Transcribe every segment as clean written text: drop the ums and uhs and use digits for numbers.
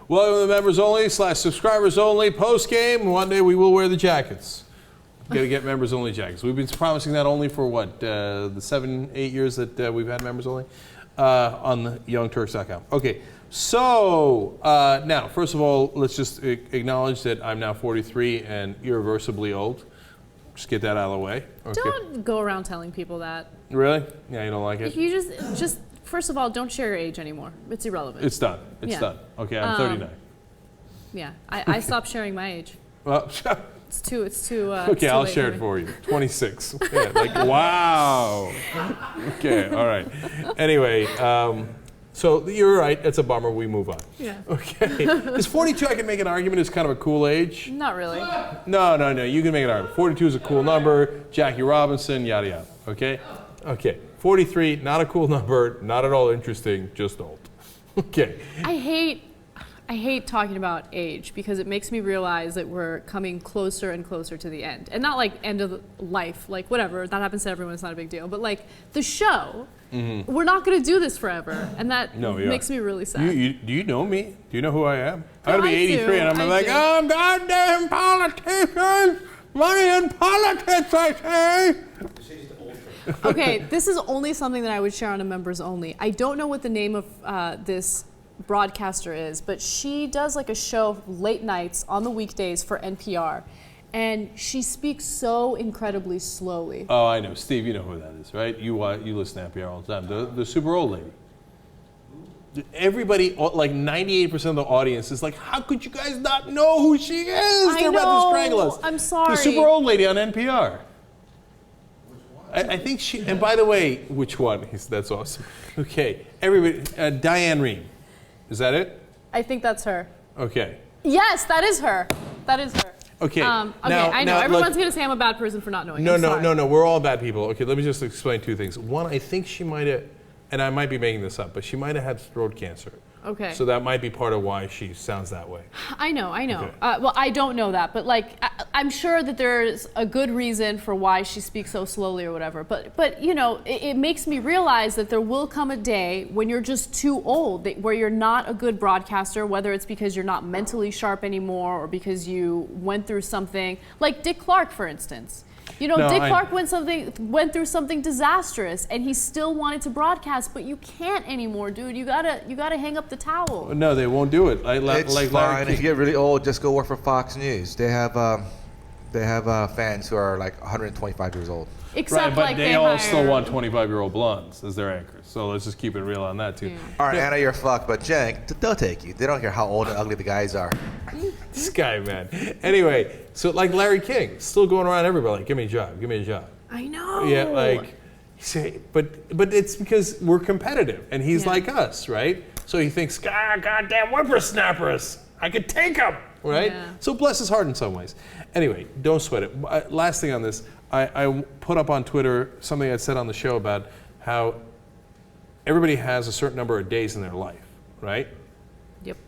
Welcome to the members only / subscribers only Postgame. One day we will wear the jackets. We've got to get members only jackets. We've been promising that only for what, the 7-8 years that we've had members only on the youngturks.com. Okay, so now, first of all, let's just acknowledge that I'm now 43 and irreversibly old. Just get that out of the way. Okay. Don't go around telling people that. Really? Yeah, you don't like it? You just first of all, don't share your age anymore. It's irrelevant. It's done. It's done. Okay, I'm 39. Yeah, I stopped sharing my age. Well, it's too. okay, I'll share it for you. 26. Yeah, like, wow. Okay, all right. Anyway, so you're right. It's a bummer. We move on. Yeah. Okay. Is 42, I can make an argument, is kind of a cool age? Not really. No. You can make an argument. 42 is a cool number. Jackie Robinson, yada, yada. Okay? Okay. 43, not a cool number. Not at all interesting. Just old. Okay. I hate talking about age because it makes me realize that we're coming closer and closer to the end. And not like end of life, like whatever, that happens to everyone, it's not a big deal. But like the show, we're not going to do this forever. And that makes me really sad. Do you know me? Do you know who I am? I'm going to be 83 and I'm like, oh, goddamn politicians! Money in politics, I say! Okay, this is only something that I would share on a members only. I don't know what the name of this broadcaster is, but she does like a show late nights on the weekdays for NPR, and she speaks so incredibly slowly. Oh, I know, Steve. You know who that is, right? You listen to NPR all the time. The super old lady. Everybody, like 98% of the audience, is like, "How could you guys not know who she is?" They're about to strangle us. I'm sorry. The super old lady on NPR. I think she. And by the way, which one? That's awesome. Okay, everybody. Diane Rehm. Is that it? I think that's her. Okay. Yes, that is her. That is her. Okay. Okay, I know. Everyone's going to say I'm a bad person for not knowing. No. We're all bad people. Okay, let me just explain two things. One, I think she might have, and I might be making this up, but she might have had throat cancer. Okay. So that might be part of why she sounds that way. I know. Okay. Well, I don't know that, but like, I'm sure that there's a good reason for why she speaks so slowly or whatever. But you know, it makes me realize that there will come a day when you're just too old, where you're not a good broadcaster, whether it's because you're not mentally sharp anymore or because you went through something, like Dick Clark, for instance. You know, Dick Clark went through something disastrous, and he still wanted to broadcast, but you can't anymore, dude. You gotta hang up the towel. No, they won't do it. It's fine. If you get really old, just go work for Fox News. They have fans who are like 125 years old. Except right, but like they all still want 25-year-old blondes as their anchors. So let's just keep it real on that too. All right, Anna, you're fucked, but Cenk, they'll take you. They don't care how old and ugly the guys are. This guy, man. Anyway, so like Larry King, still going around everybody like, give me a job, give me a job. I know. Yeah, like, say, but it's because we're competitive, and he's like us, right? So he thinks, goddamn whippersnappers, I could take them, right? Yeah. So bless his heart in some ways. Anyway, don't sweat it. Last thing on this, I put up on Twitter something I said on the show about how everybody has a certain number of days in their life, right? Yep.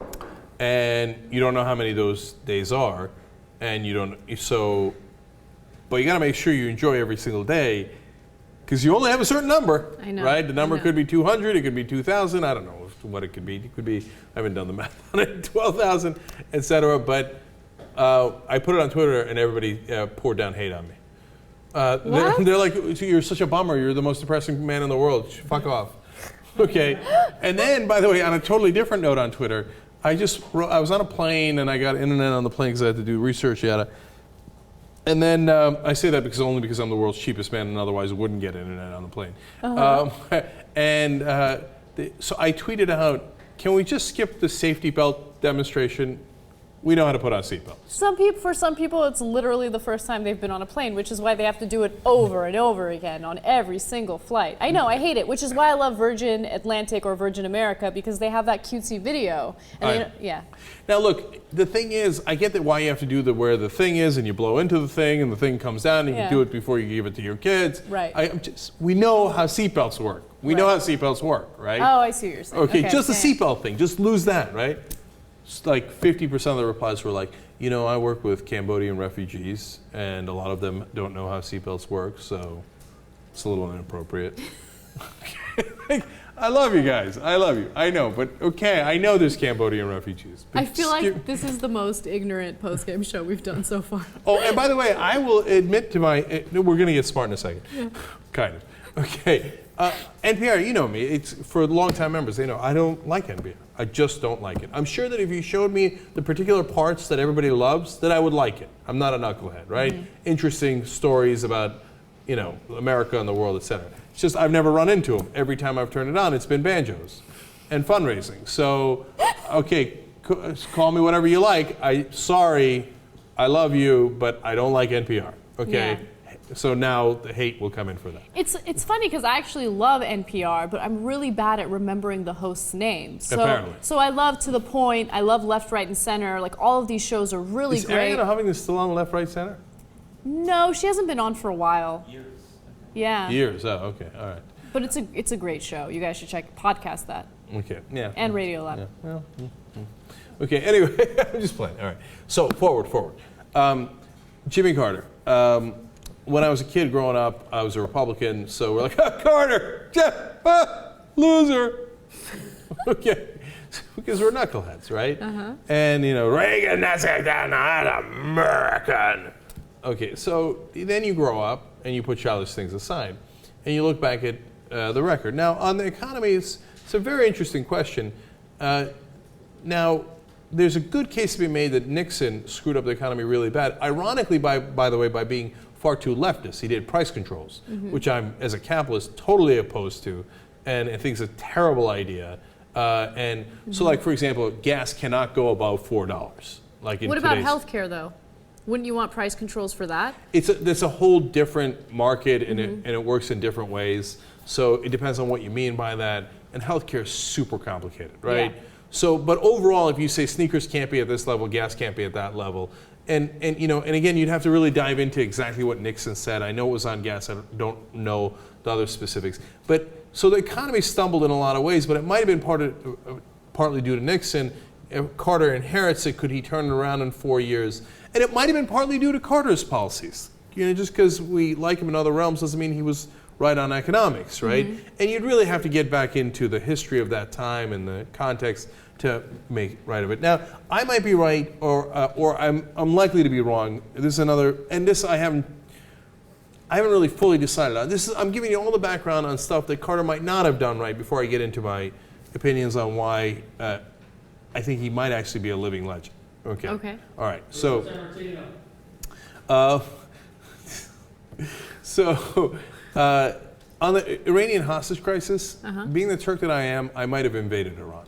And you don't know how many those days are, and you don't, but you gotta make sure you enjoy every single day, because you only have a certain number, I know, right? The number could be 200, it could be 2,000, I don't know what it could be. It could be, I haven't done the math on it, 12,000, etc. But I put it on Twitter, and everybody poured down hate on me. They're like, you're such a bummer, you're the most depressing man in the world, fuck off. Okay, and then, by the way, on a totally different note on Twitter, I was on a plane, and I got internet on the plane because I had to do research, yada. And then I say that only because I'm the world's cheapest man, and otherwise wouldn't get internet on the plane. So I tweeted out, can we just skip the safety belt demonstration? We know how to put on seatbelts. For some people, it's literally the first time they've been on a plane, which is why they have to do it over and over again on every single flight. I know, I hate it, which is why I love Virgin Atlantic or Virgin America, because they have that cutesy video. And Now look, the thing is, I get that why you have to do where the thing is, and you blow into the thing, and the thing comes down, and you do it before you give it to your kids. Right. We know how seatbelts work. We know how seatbelts work, right? Oh, I see what you're saying. Okay, just the seatbelt thing. Just lose that, right? Like 50% of the replies were like, I work with Cambodian refugees, and a lot of them don't know how seatbelts work, so it's a little inappropriate. I love you guys. I love you. I know, but okay, I know there's Cambodian refugees. I feel like this is the most ignorant post-game show we've done so far. Oh, and by the way, I will admit to we're going to get smart in a second. Yeah. Kind of. Okay. NPR, you know me. It's for long-time members. They know I don't like NPR. I just don't like it. I'm sure that if you showed me the particular parts that everybody loves, that I would like it. I'm not a knucklehead, right? Mm-hmm. Interesting stories about, America and the world, etc. It's just I've never run into them. Every time I've turned it on, it's been banjos and fundraising. So, okay, call me whatever you like. Sorry, I love you, but I don't like NPR. Okay. Yeah. So now the hate will come in for that. It's funny because I actually love NPR, but I'm really bad at remembering the host's name. Apparently. So I love To the Point. I love Left, Right, and Center. Like all of these shows are really great. Is Ariana Huffington still on Left, Right, Center? No, she hasn't been on for a while. Years. Yeah. Years. Oh, okay. All right. But it's a great show. You guys should podcast that. Okay. Yeah. And Radio Lab. Yeah. Well. Okay. Anyway, I'm just playing. All right. So forward. Jimmy Carter. When I was a kid growing up, I was a Republican, so we're like, Carter, loser. Okay, because we're knuckleheads, right? Uh-huh. And Reagan, that's not American. Okay, so then you grow up and you put childish things aside, and you look back at the record. Now, on the economy, it's a very interesting question. Now, there's a good case to be made that Nixon screwed up the economy really bad. Ironically, by the way, by being far too leftist. He did price controls, which I'm, as a capitalist, totally opposed to, and I think it's a terrible idea. So, like, for example, gas cannot go above $4. Like in what about healthcare, though? Wouldn't you want price controls for that? It's a whole different market, and it works in different ways. So it depends on what you mean by that. And healthcare is super complicated, right? Yeah. So, but overall, if you say sneakers can't be at this level, gas can't be at that level, and again, you'd have to really dive into exactly what Nixon said. I know it was on gas. I don't know the other specifics. But so the economy stumbled in a lot of ways, but it might have been partly due to Nixon. If Carter inherits it, could he turn it around in 4 years? And it might have been partly due to Carter's policies. Just because we like him in other realms doesn't mean he was right on economics, right? Mm-hmm. And you'd really have to get back into the history of that time and the context to make right of it. Now, I might be right, or I'm likely to be wrong. This is another, and this I haven't really fully decided on. I'm giving you all the background on stuff that Carter might not have done right before I get into my opinions on why I think he might actually be a living legend. Okay. Okay. All right. So, on the Iranian hostage crisis, being the Turk that I am, I might have invaded Iran.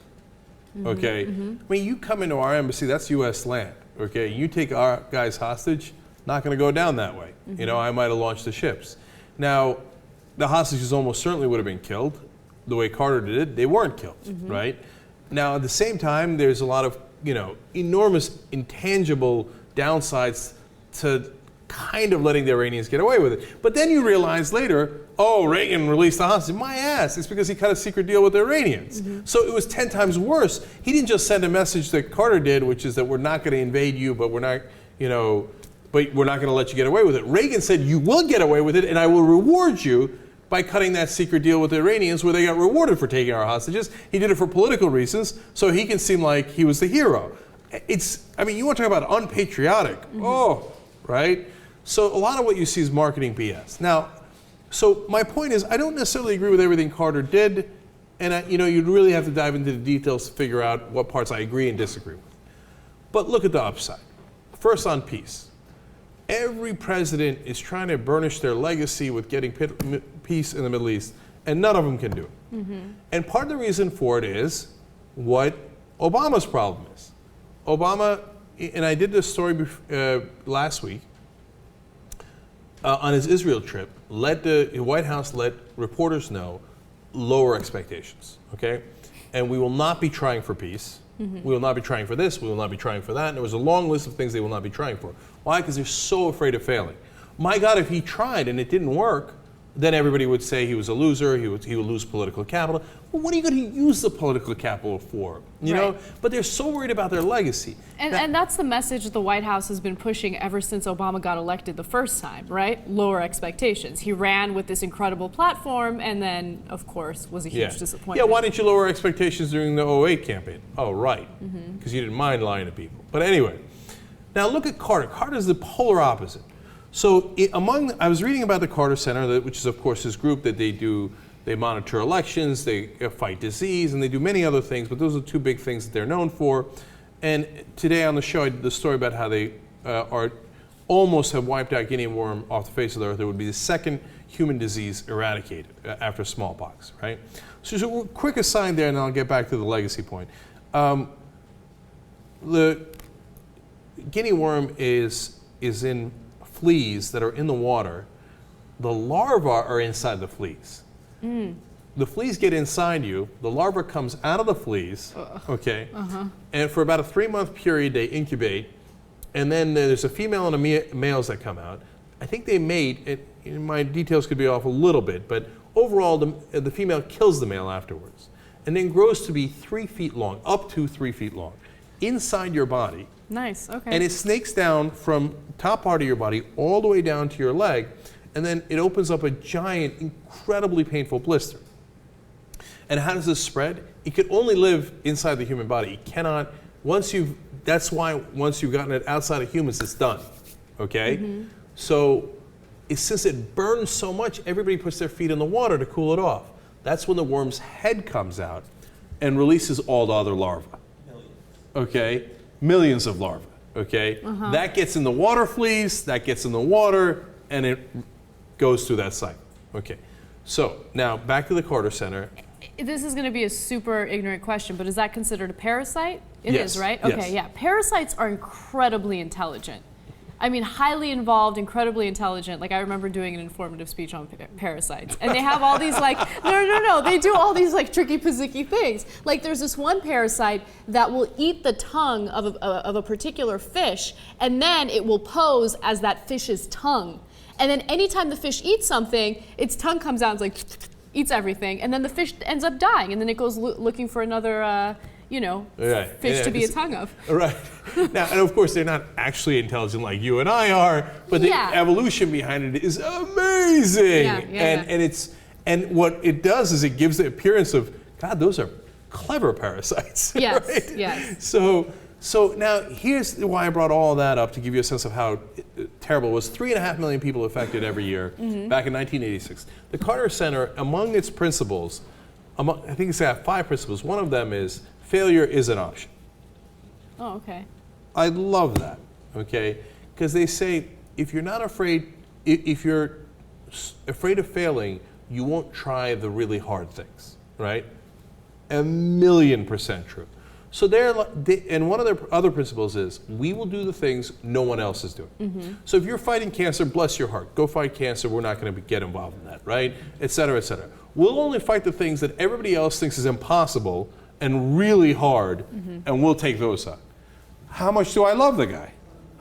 Mm-hmm. Okay. Mm-hmm. I mean, you come into our embassy, that's U.S. land. Okay. You take our guys hostage, not going to go down that way. Mm-hmm. I might have launched the ships. Now, the hostages almost certainly would have been killed. The way Carter did it, they weren't killed, right? Now, at the same time, there's a lot of, enormous intangible downsides to kind of letting the Iranians get away with it. But then you realize later, Reagan released the hostage. My ass, it's because he cut a secret deal with the Iranians. Mm-hmm. So it was 10 times worse. He didn't just send a message that Carter did, which is that we're not going to invade you, but we're not, but we're not going to let you get away with it. Reagan said, you will get away with it, and I will reward you by cutting that secret deal with the Iranians where they got rewarded for taking our hostages. He did it for political reasons, so he can seem like he was the hero. You want to talk about unpatriotic. Right? So a lot of what you see is marketing BS. Now, so my point is, I don't necessarily agree with everything Carter did, and you'd really have to dive into the details to figure out what parts I agree and disagree with. But look at the upside. First, on peace. Every president is trying to burnish their legacy with getting peace in the Middle East, and none of them can do it. Mm-hmm. And part of the reason for it is what Obama's problem is. Obama, and I did this story last week, on his Israel trip, the White House let reporters know lower expectations, okay? And we will not be trying for peace. Mm-hmm. We will not be trying for this. We will not be trying for that. And there was a long list of things they will not be trying for. Why? Because they're so afraid of failing. My God, if he tried and it didn't work, then everybody would say he was a loser, he would lose political capital. Well, what are you going to use the political capital for? You know? But they're so worried about their legacy. And that's the message the White House has been pushing ever since Obama got elected the first time, right? Lower expectations. He ran with this incredible platform and then, of course, was a huge disappointment. Yeah, why didn't you lower expectations during the 2008 campaign? Oh, right, because you didn't mind lying to people. But anyway, now look at Carter. Carter's the polar opposite. So I was reading about the Carter Center, which is of course this group that they monitor elections, they fight disease, and they do many other things, but those are two big things that they're known for. And today on the show, I did the story about how they almost have wiped out guinea worm off the face of the earth. It would be the second human disease eradicated after smallpox, right? So just a quick aside there, and I'll get back to the legacy point. The guinea worm is in fleas that are in the water. The larvae are inside the fleas. The fleas get inside you, the larva comes out of the fleas, okay, and for about a 3-month period they incubate, and then there's a female and a males that come out. I think they mate, my details could be off a little bit, but overall the female kills the male afterwards, and then grows to be 3 feet long, up to 3 feet long, inside your body. Nice, okay. And it snakes down from top part of your body all the way down to your leg, and then it opens up a giant, incredibly painful blister. And how does this spread? It can only live inside the human body. It cannot, that's why once you've gotten it outside of humans, it's done, okay? So since it burns so much, everybody puts their feet in the water to cool it off. That's when the worm's head comes out and releases all the other larvae, okay? Millions of larvae, okay? That gets in the water fleas, that gets in the water, and it goes through that cycle. Okay, so now back to the Carter Center. This is going to be a super ignorant question, but is that considered a parasite? It Yes. is, right? Yes. Okay, yeah. Parasites are incredibly intelligent. I mean, highly involved, incredibly intelligent. Like, I remember doing an informative speech on parasites. And they have all these, like, no. They do all these, like, tricky, pizzicky things. Like, there's this one parasite that will eat the tongue of a particular fish, and then it will pose as that fish's tongue. And then anytime the fish eats something, its tongue comes out and it's like, eats everything. And then the fish ends up dying. And then it goes looking for another, fish to be a tongue of. Right. Now, and of course, they're not actually intelligent like you and I are, but the evolution behind it is amazing. And what it does is it gives the appearance of, God, those are clever parasites. Yes, right? yes. So now here's why I brought all that up, to give you a sense of how terrible it was. 3.5 million people affected every year back in 1986. The Carter Center, among its principles, I think it's got 5 principles. One of them is failure is an option. Oh, okay. I love that, okay? Because they say if you're not afraid, if you're afraid of failing, you won't try the really hard things, right? 1,000,000% true. So and one of their other principles is we will do the things no one else is doing. So if you're fighting cancer, bless your heart, go fight cancer. We're not going to get involved in that, right? Et cetera, et cetera. We'll only fight the things that everybody else thinks is impossible and really hard, and we'll take those on. How much do I love the guy?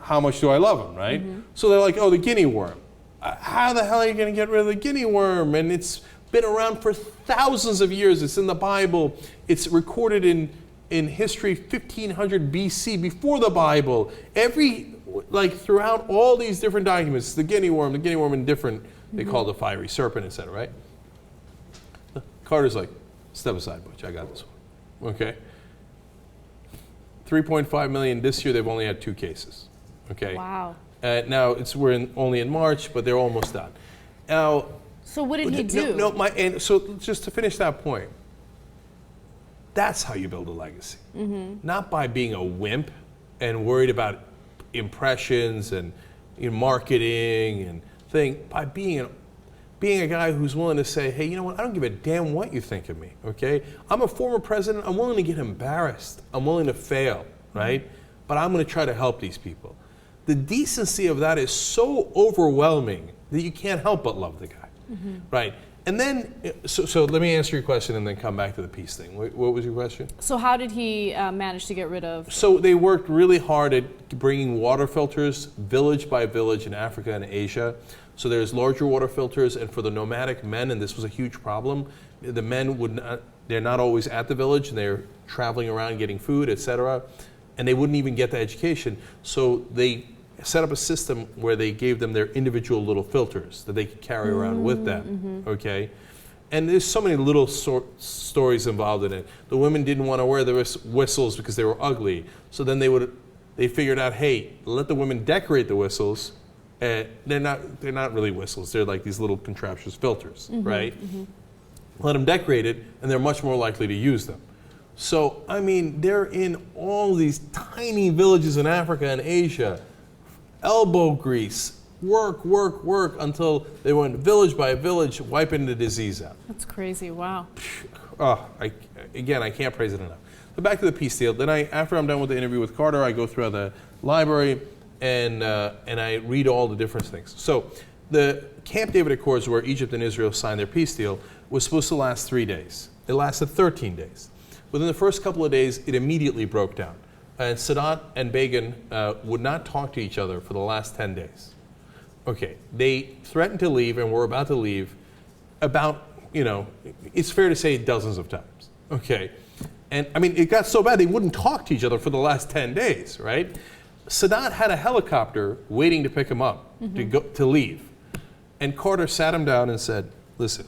How much do I love him, right? So they're like, oh, the guinea worm. How the hell are you going to get rid of the guinea worm? And it's been around for thousands of years. It's in the Bible. It's recorded in history 1500 BC, before the Bible. Throughout all these different documents, the guinea worm in different, they call it the fiery serpent, etc., right? Carter's like, step aside, Butch, I got this one. Okay? 3.5 million this year, they've only had 2 cases. Okay? Wow. Now, we're only in March, but they're almost done. Now, so what did he do? So just to finish that point, that's how you build a legacy. Not by being a wimp and worried about impressions and marketing and by being a guy who's willing to say, hey, you know what, I don't give a damn what you think of me, okay? I'm a former president, I'm willing to get embarrassed, I'm willing to fail, right? But I'm gonna try to help these people. The decency of that is so overwhelming that you can't help but love the guy, right? And then, so let me answer your question and then come back to the peace thing. What was your question? So how did he manage to get rid of? So they worked really hard at bringing water filters village by village in Africa and Asia. So there's larger water filters, and for the nomadic men, and this was a huge problem, the men they're not always at the village, and they're traveling around getting food, etc., and they wouldn't even get the education. So they set up a system where they gave them their individual little filters that they could carry around with them, okay? And there's so many little stories involved in it. The women didn't want to wear the whistles because they were ugly. So then they figured out, hey, let the women decorate the whistles. They're not really whistles. They're like these little contraptions, filters, right? Let them decorate it, and they're much more likely to use them. So, I mean, they're in all these tiny villages in Africa and Asia, elbow grease, work until they went village by village, wiping the disease out. That's crazy. Wow. Oh, I can't praise it enough. But back to the peace deal. Then after I'm done with the interview with Carter, I go through the library and I read all the different things. So the Camp David Accords, where Egypt and Israel signed their peace deal, was supposed to last 3 days. It lasted 13 days. Within the first couple of days, it immediately broke down. And Sadat and Begin would not talk to each other for the last 10 days. Okay, they threatened to leave and were about to leave about, it's fair to say dozens of times. Okay, and I mean, it got so bad they wouldn't talk to each other for the last 10 days, right? Sadat had a helicopter waiting to pick him up to leave. And Carter sat him down and said, listen,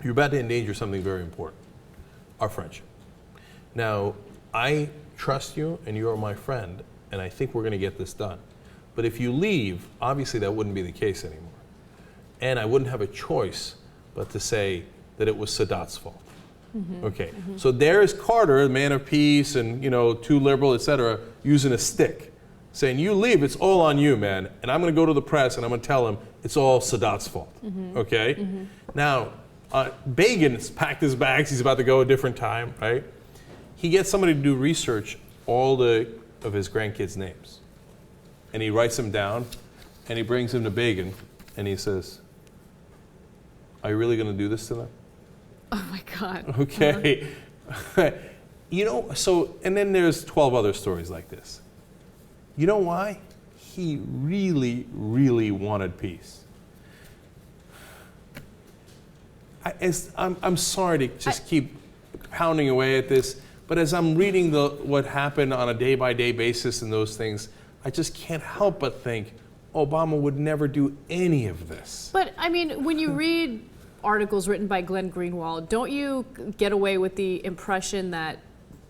you're about to endanger something very important, our friendship. Now, I trust you and you are my friend, and I think we're going to get this done. But if you leave, obviously that wouldn't be the case anymore. And I wouldn't have a choice but to say that it was Sadat's fault. Okay, so there's Carter, the man of peace and, too liberal, etc., using a stick, saying, you leave, it's all on you, man. And I'm going to go to the press and I'm going to tell him it's all Sadat's fault. Okay? Now, Begin's packed his bags, he's about to go a different time, right? He gets somebody to do research of his grandkids' names. And he writes them down and he brings them to Begin and he says, are you really going to do this to them? Oh my God. Okay. And then there's 12 other stories like this. You know why? He really, really wanted peace. I'm sorry to just keep pounding away at this, but as I'm reading what happened on a day-by-day basis and those things, I just can't help but think Obama would never do any of this. But, I mean, when you read articles written by Glenn Greenwald, don't you get away with the impression that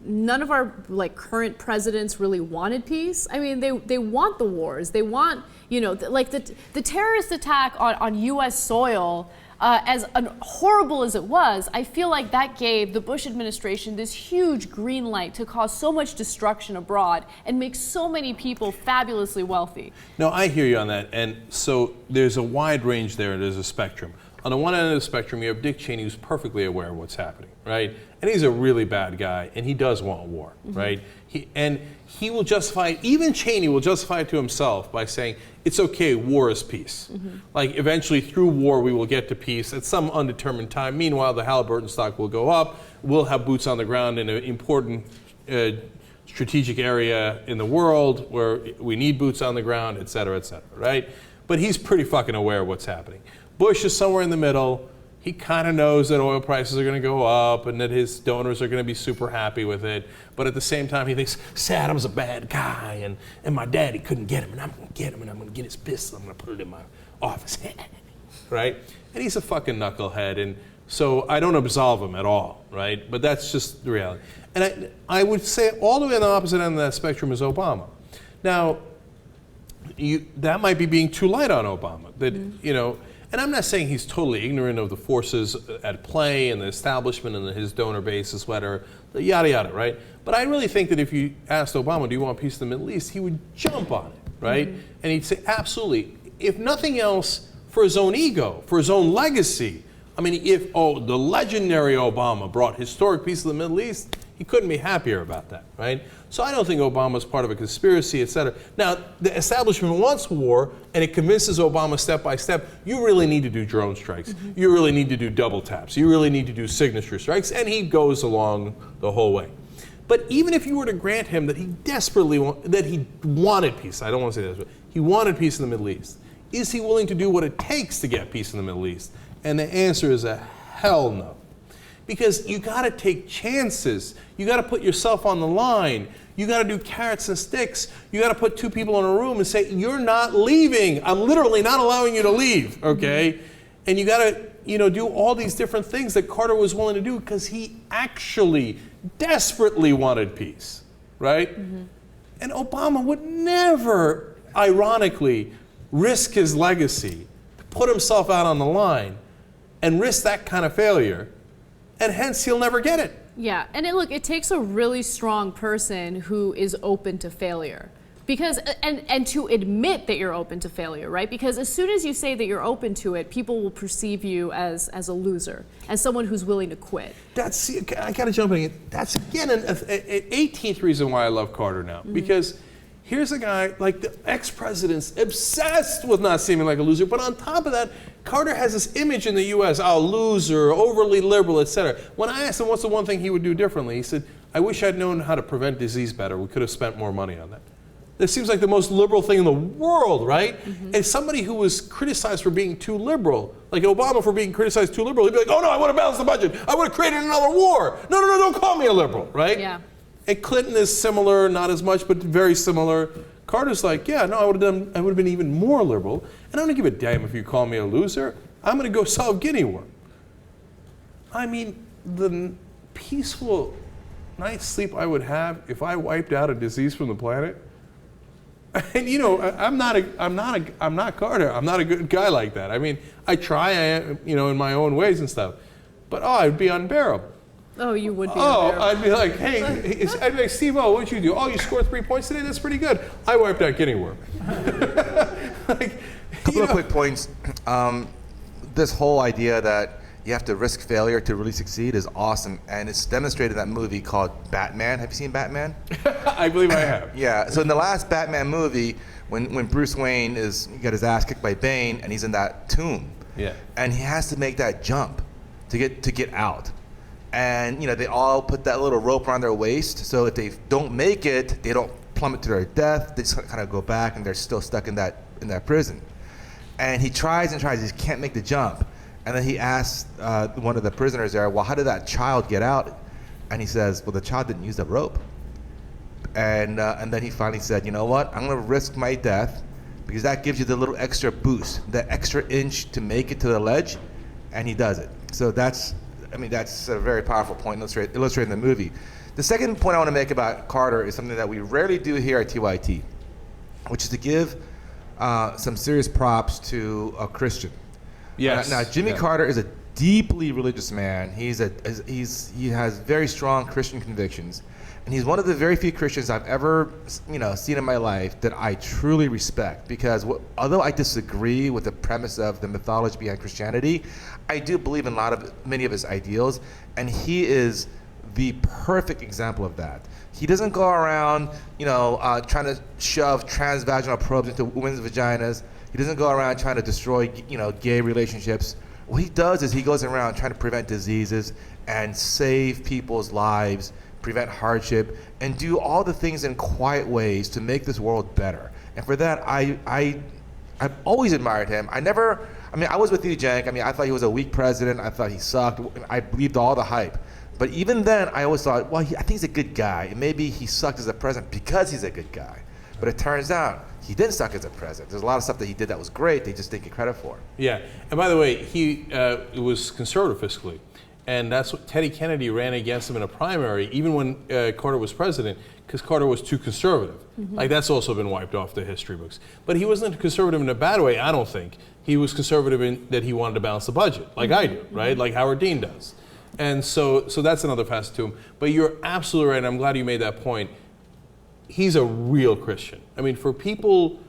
none of our current presidents really wanted peace? I mean, they want the wars. They want, the terrorist attack on U.S. soil, as horrible as it was, I feel like that gave the Bush administration this huge green light to cause so much destruction abroad and make so many people fabulously wealthy. No, I hear you on that. And so there's a wide range there. There's a spectrum. On the one end of the spectrum, you have Dick Cheney, who's perfectly aware of what's happening, right? And he's a really bad guy, and he does want war, right? He will justify it. Even Cheney will justify it to himself by saying, it's okay, war is peace. Like, eventually, through war, we will get to peace at some undetermined time. Meanwhile, the Halliburton stock will go up. We'll have boots on the ground in an important strategic area in the world where we need boots on the ground, et cetera, right? But he's pretty fucking aware of what's happening. Bush is somewhere in the middle. He kind of knows that oil prices are going to go up and that his donors are going to be super happy with it. But at the same time, he thinks Saddam's a bad guy and my daddy couldn't get him and I'm going to get him and I'm going to get his pistol. I'm going to put it in my office. Right? And he's a fucking knucklehead. And so I don't absolve him at all. Right? But that's just the reality. And I would say all the way on the opposite end of that spectrum is Obama. Now, that might be being too light on Obama. That, and I'm not saying he's totally ignorant of the forces at play and the establishment and his donor base, yada, yada, right? But I really think that if you asked Obama, do you want peace in the Middle East, he would jump on it, right? And he'd say, absolutely. If nothing else, for his own ego, for his own legacy. I mean, the legendary Obama brought historic peace to the Middle East, he couldn't be happier about that, right? So I don't think Obama's part of a conspiracy, et cetera. Now, the establishment wants war, and it convinces Obama step by step, you really need to do drone strikes. You really need to do double taps. You really need to do signature strikes. And he goes along the whole way. But even if you were to grant him that he desperately wanted peace, I don't want to say that, but he wanted peace in the Middle East, is he willing to do what it takes to get peace in the Middle East? And the answer is a hell no. Because you got to take chances. You got to put yourself on the line. You got to do carrots and sticks. You got to put two people in a room and say, you're not leaving. I'm literally not allowing you to leave, okay? And you got to, do all these different things that Carter was willing to do because he actually desperately wanted peace, right? And Obama would never, ironically, risk his legacy, put himself out on the line, and risk that kind of failure, and hence he'll never get it. Yeah, and it takes a really strong person who is open to failure. Because, and to admit that you're open to failure, right? Because as soon as you say that you're open to it, people will perceive you as a loser, as someone who's willing to quit. I gotta jump in. That's again an 18th reason why I love Carter now. Because here's a guy, like the ex-president's obsessed with not seeming like a loser, but on top of that, Carter has this image in the U.S., loser, overly liberal, etc. When I asked him what's the one thing he would do differently, he said, I wish I'd known how to prevent disease better. We could have spent more money on that. That seems like the most liberal thing in the world, right? And somebody who was criticized for being too liberal, like Obama for being criticized too liberal, he'd be like, oh no, I want to balance the budget. I would have created another war. No, don't call me a liberal, right? Yeah. And Clinton is similar, not as much, but very similar. Carter's like, yeah, no, I would have been even more liberal. And I don't give a damn if you call me a loser. I'm going to go solve Guinea worm. I mean, the peaceful night's sleep I would have if I wiped out a disease from the planet. And I'm not Carter. I'm not a good guy like that. I mean, I try, in my own ways and stuff. But it'd be unbearable. Oh, you would be unbearable. I'd be like, hey, I'd be like, Steve-O, what'd you do? Oh, you scored 3 points today? That's pretty good. I wiped out Guinea worm. Couple of quick points. This whole idea that you have to risk failure to really succeed is awesome, and it's demonstrated in that movie called Batman. Have you seen Batman? I believe I have. Yeah. So in the last Batman movie, when Bruce Wayne got his ass kicked by Bane, and he's in that tomb, and he has to make that jump to get out, and they all put that little rope around their waist, so if they don't make it, they don't plummet to their death. They just kind of go back, and they're still stuck in that prison. And he tries and tries. He can't make the jump. And then he asks one of the prisoners there, well, how did that child get out? And he says, well, the child didn't use the rope. And then he finally said, you know what? I'm going to risk my death because that gives you the little extra boost, that extra inch to make it to the ledge. And he does it. So that's a very powerful point illustrated in the movie. The second point I want to make about Carter is something that we rarely do here at TYT, which is to give some serious props to a Christian. Yes. Now Jimmy Carter is a deeply religious man. He has very strong Christian convictions, and he's one of the very few Christians I've ever seen in my life that I truly respect. Because although I disagree with the premise of the mythology behind Christianity, I do believe in many of his ideals, and he is the perfect example of that. He doesn't go around, trying to shove transvaginal probes into women's vaginas. He doesn't go around trying to destroy, gay relationships. What he does is he goes around trying to prevent diseases and save people's lives, prevent hardship, and do all the things in quiet ways to make this world better. And for that, I've always admired him. I was with you, Cenk. I thought he was a weak president. I thought he sucked. I believed all the hype. But even then, I always thought, well, I think he's a good guy. And maybe he sucked as a president because he's a good guy. But it turns out he didn't suck as a president. There's a lot of stuff that he did that was great. They just didn't get credit for. Yeah. And by the way, he was conservative fiscally. And that's what Teddy Kennedy ran against him in a primary, even when Carter was president, because Carter was too conservative. Like, that's also been wiped off the history books. But he wasn't conservative in a bad way, I don't think. He was conservative in that he wanted to balance the budget, like I do, right? Like Howard Dean does. And so that's another facet to him. But you're absolutely right, and I'm glad you made that point. He's a real Christian. I mean, for people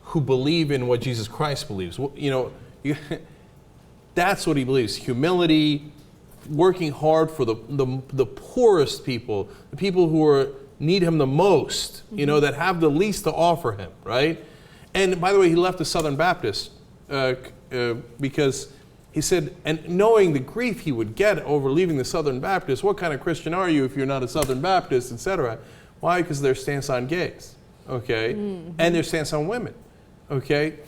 who believe in what Jesus Christ believes, that's what he believes. Humility, working hard for the poorest people, the people who are need him the most, you know, that have the least to offer him, right? And by the way, he left the Southern Baptist because he said, and knowing the grief he would get over leaving the Southern Baptist, what kind of Christian are you if you're not a Southern Baptist, etc.? Why? Because their stance on gays, okay? And their stance on women, okay?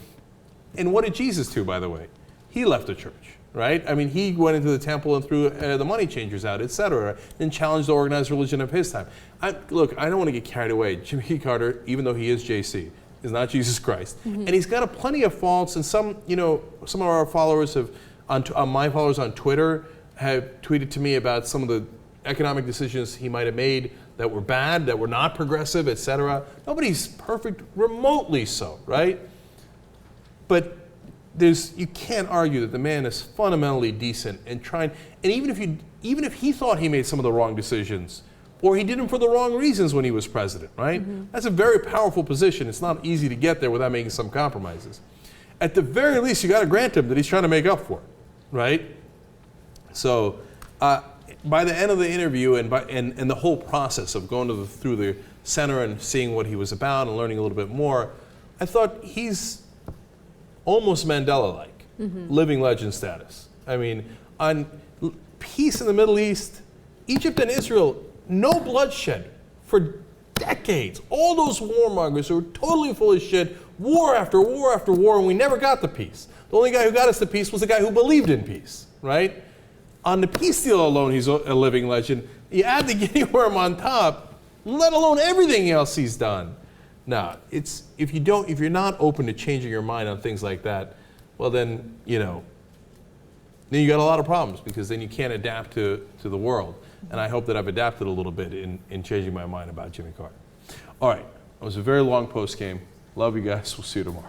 And what did Jesus do, by the way? He left the church, right? I mean, he went into the temple and threw the money changers out, etc., and challenged the organized religion of his time. Look, I don't want to get carried away. Jimmy Carter, even though he is JC, is not Jesus Christ. And he's got plenty of faults, and some, you know, some of our followers have, my followers on Twitter have tweeted to me about some of the economic decisions he might have made that were bad, that were not progressive, etc. Nobody's perfect, remotely so, right? But you can't argue that the man is fundamentally decent and trying. And even if he thought he made some of the wrong decisions, or he did them for the wrong reasons when he was president, right? That's a very powerful position. It's not easy to get there without making some compromises. At the very least, you got to grant him that he's trying to make up for it, right? So, by the end of the interview and the whole process of going through the center and seeing what he was about and learning a little bit more, I thought he's almost Mandela-like, living legend status. I mean, on peace in the Middle East, Egypt and Israel, no bloodshed for decades. All those warmongers who were totally full of shit, war after war after war, and we never got the peace. The only guy who got us the peace was the guy who believed in peace, right? On the peace deal alone, he's a living legend. You add the Guinea worm on top, let alone everything else he's done. No, if you're not open to changing your mind on things like that, well then, you know, then you got a lot of problems, because then you can't adapt to the world. And I hope that I've adapted a little bit in changing my mind about Jimmy Carter. All right, it was a very long post game. Love you guys. We'll see you tomorrow.